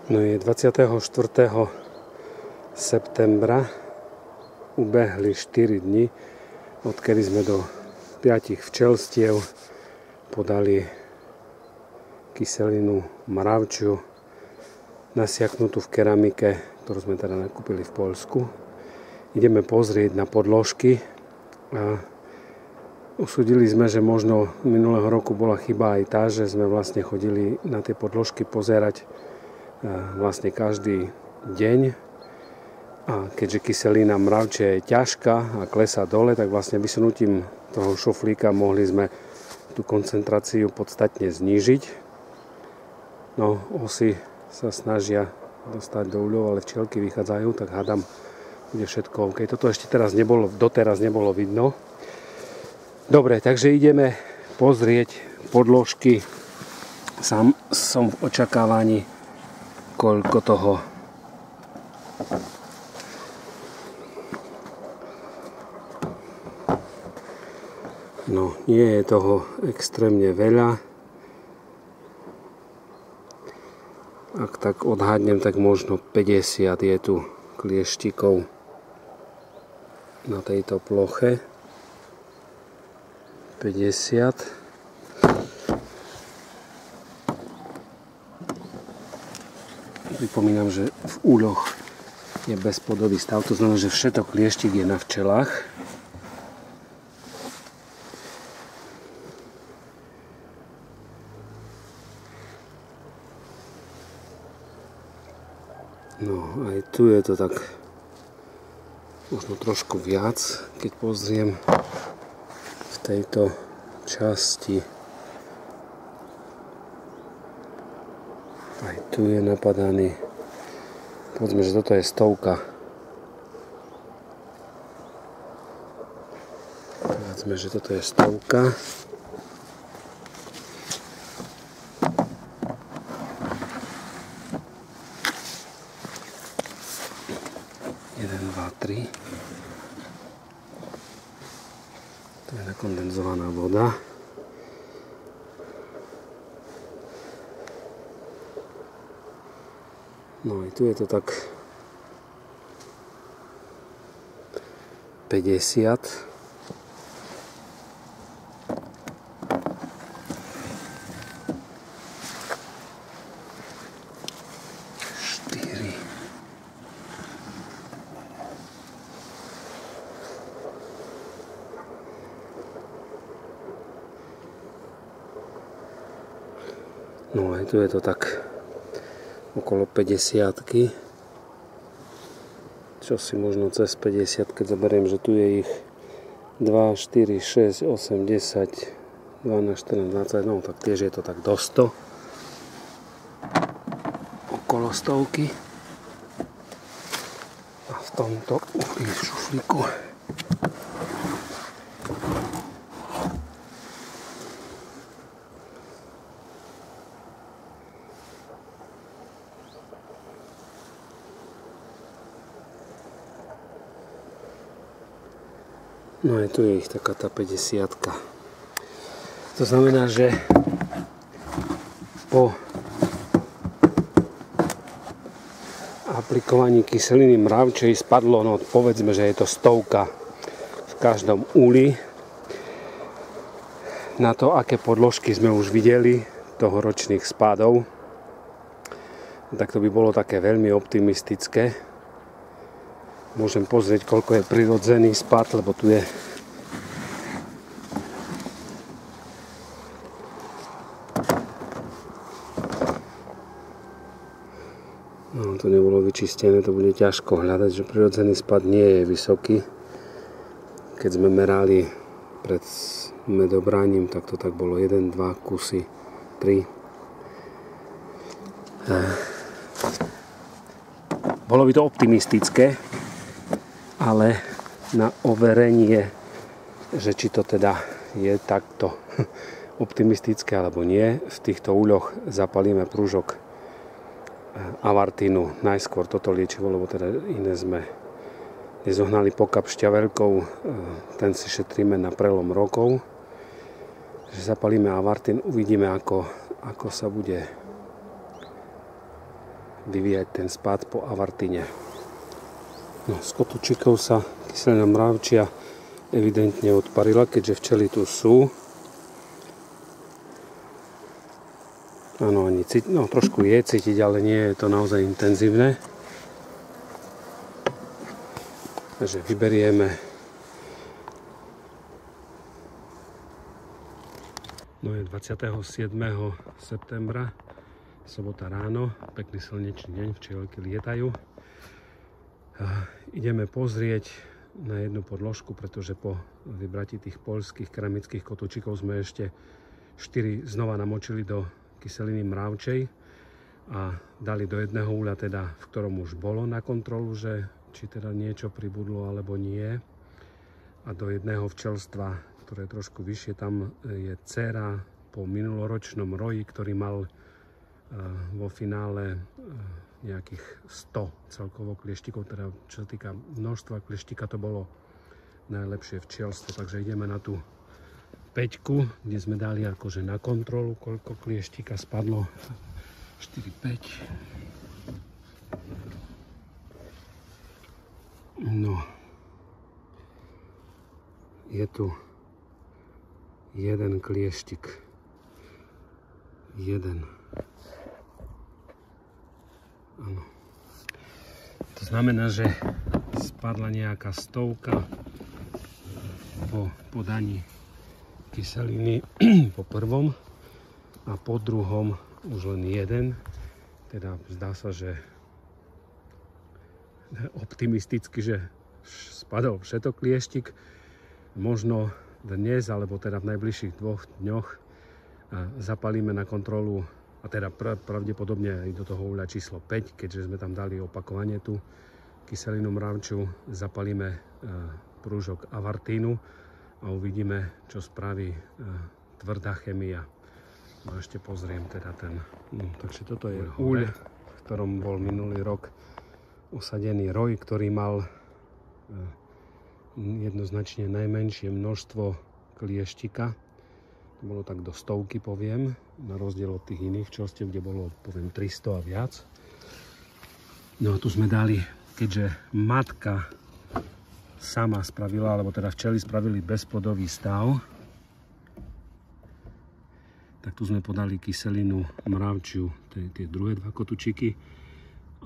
No je 24. septembra, ubehli 4 dni, odkedy sme do 5 včelstiev podali kyselinu mravčiu, nasiaknutú v keramike, ktorú sme teda nakúpili v Poľsku. Ideme pozrieť na podložky a usúdili sme, že možno minulého roku bola chyba aj tá, že sme vlastne chodili na tie podložky pozerať vlastne každý deň, a keďže kyselina mravčia je ťažká a klesá dole, tak vlastne vysunutím toho šuflíka mohli sme tú koncentráciu podstatne znížiť. No, osy sa snažia dostať do uľov, ale včielky vychádzajú, tak hádam, bude všetko OK. Toto ešte doteraz nebolo vidno. Dobre, takže ideme pozrieť podložky. Sám som v očakávaní, koľko toho no, nie je toho extrémne veľa. Ak tak odhadnem, tak možno 50 je tu klieštikov na tejto ploche. 50. Pripomínam, že v úľoch je bezplodový stav, to znamená, že všetok klieštik je na včelách. No, aj tu je to tak možno trošku viac, keď pozriem v tejto časti. Aj tu je napadaný. Povedzme, že toto je 100. Povedzme, že toto je 100. To je nakondenzovaná voda. No i tu je to tak 50. No aj tu je to tak okolo 50-ky, čo si možno cez 50, keď zoberiem, že tu je ich 2, 4, 6, 8, 10, 12, 14, 20, no tak tiež je to tak do 100, okolo 100-ky. A v tomto šuflíku no aj tu je ich taká tá 50-ka. To znamená, že po aplikovaní kyseliny mravčej spadlo, no povedzme, že je to 100 v každom úli. Na to, aké podložky sme už videli tohoročných spádov, tak to by bolo také veľmi optimistické. Môžem pozrieť, koľko je prirodzený spad, lebo tu je no, to nebolo vyčistené, to bude ťažko hľadať, že prirodzený spad nie je vysoký. Keď sme merali pred medobráním, tak to tak bolo 1, 2 kusy, 3. Bolo by to optimistické, ale na overenie, že či to teda je takto optimistické alebo nie, v týchto úľoch zapalíme prúžok avartínu. Najskôr toto liečivo, lebo teda iné sme nezohnali pokap šťaveľkou, ten si šetríme na prelom rokov. Že zapalíme avartín, uvidíme, ako sa bude vyvíjať ten spád po avartine. No, z kotúčikov sa kyselina mravčia evidentne odparila, keďže včely tu sú. Áno, trošku je cítiť, ale nie je to naozaj intenzívne. Takže vyberieme. No je 27. septembra, sobota ráno, pekný slnečný deň, včielky lietajú. Ideme pozrieť na jednu podložku, pretože po vybratí tých poľských keramických kotúčikov sme ešte 4 znova namočili do kyseliny mravčej a dali do jedného úľa, teda, v ktorom už bolo na kontrolu, že či teda niečo pribudlo alebo nie. A do jedného včelstva, ktoré je trošku vyššie, tam je dcéra po minuloročnom roji, ktorý mal vo finále nejakých 100 celkovo klieštikov, teda čo sa týka množstva klieštika, to bolo najlepšie včielstvo. Takže ideme na tú 5, kde sme dali akože na kontrolu, koľko klieštika spadlo. 4, 5. No. Je tu jeden klieštik. Jeden. Áno. To znamená, že spadla nejaká 100 po podaní kyseliny po prvom a po druhom už len jeden. Teda zdá sa, že optimisticky, že spadol všetok klieštik. Možno dnes, alebo teda v najbližších 2 dňoch zapalíme na kontrolu, a teda pravdepodobne aj do toho úľa číslo 5, keďže sme tam dali opakovane tú kyselinu mravčiu, zapalíme prúžok avartínu a uvidíme, čo spraví tvrdá chemia. No ešte pozriem teda ten. No, takže toto je úľ, v ktorom bol minulý rok usadený roj, ktorý mal jednoznačne najmenšie množstvo klieštika. To bolo tak do 100, poviem, na rozdiel od tých iných včelstiev, kde bolo, poviem, 300 a viac. No a tu sme dali, keďže matka sama spravila, alebo teda včely spravili bezplodový stav, tak tu sme podali kyselinu mravčiu, tie druhé 2 kotúčiky,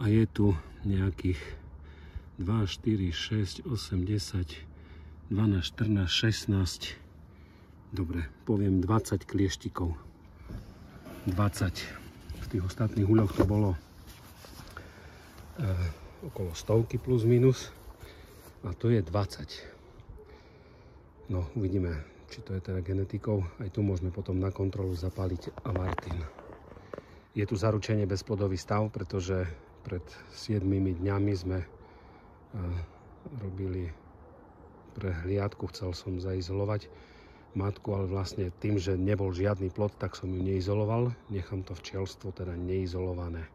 a je tu nejakých 2, 4, 6, 8, 10, 12, 14, 16, dobre, poviem 20 klieštikov. 20. V tých ostatných úľoch to bolo okolo 100 plus minus. A to je 20. No, uvidíme, či to je teda genetikou. Aj tu môžeme potom na kontrolu zapáliť avartín. Je tu zaručenie bezplodový stav, pretože pred 7 dňami sme robili prehliadku. Chcel som zaizolovať matku, ale vlastne tým, že nebol žiadny plod, tak som ju neizoloval. Nechám to včielstvo teda neizolované.